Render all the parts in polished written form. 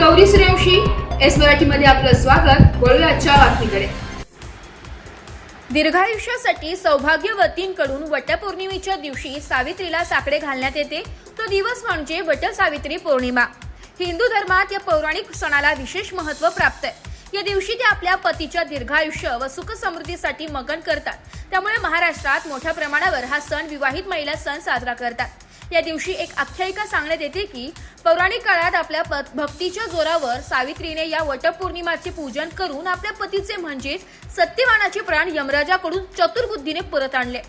Gauri Suryavanshi. S मराठीमध्ये आपलं स्वागत. वळूया आजच्या बातमीकडे. दीर्घायुष्यासाठी सौभाग्यवतींकडून वटपौर्णिमेच्या दिवशी सावित्रीला साकडे घालण्यात येते. तो दिवस म्हणजे वटसावित्री पौर्णिमा. हिंदू धर्मात या पौराणिक सणाला विशेष महत्त्व प्राप्त आहे. या दिवशी ते आपल्या पतीच्या दीर्घायुष्य व सुख समृद्धीसाठी मगन करतात. त्यामुळे महाराष्ट्रात मोठ्या प्रमाणावर हा सण विवाहित महिला सण साजरा करतात. या दिवशी एक आख्यायिका सांगण्यात येते की पौराणिक काळात आपल्या भक्तीच्या जोरावर सावित्रीने या वटपौर्णिमाचे पूजन करून आपल्या पतीचे म्हणजेच सत्यवानाचे प्राण यमराजाकडून चतुर्बुद्धीने परत आणले.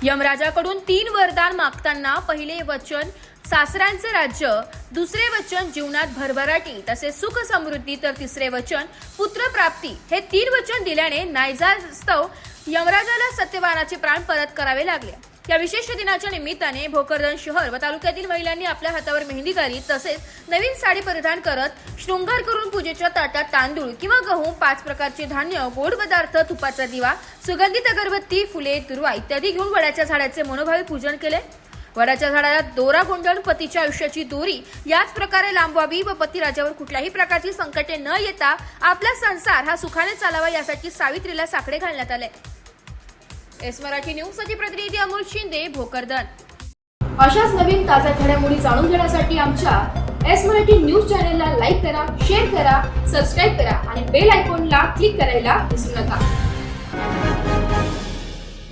यमराजाकडून 3 वरदान मागताना पहिले वचन सासऱ्यांचे राज्य, दुसरे वचन जीवनात भरभराटी तसेच सुख समृद्धी, तर तिसरे वचन पुत्रप्राप्ती. हे 3 वचन दिल्याने नाईलाजास्तव यमराजाला सत्यवानाचे प्राण परत करावे लागले. या विशेष दिनाच्या निमित्ताने भोकरदन शहर व तालुक्यातील महिलांनी आपल्या हातावर मेहंदी घालीत तसेच नवीन साडी परिधान करत शृंगार करून पूजेच्या ताटात तांदूळ किंवा गहू, 5 प्रकारचे धान्य, गोड पदार्थ, तुपाचा दिवा, सुगंधित अगरबत्ती, फुले, दुर्वा इत्यादी घेऊन वडाच्या झाडाचे मनोभावे पूजन केले. वडाच्या झाडाला दोरा गुंडाळून पतीच्या आयुष्याची दोरी याच प्रकारे लांबवावी व पतिराजावर कुठल्याही प्रकारची संकटे न येता आपला संसार हा सुखाने चालावा यासाठी सावित्रीला साकडे घालण्यात आले. एस मराठी न्यूज साठी प्रतिनिधी अमोल शिंदे, भोकरदन. अशाच नवीन ताज्या घडामोडी जाणून घेण्यासाठी आमच्या एस मराठी न्यूज चॅनलला लाईक करा, शेअर करा, सबस्क्राईब करा आणि बेल आयकॉनला क्लिक करायला विसरू नका.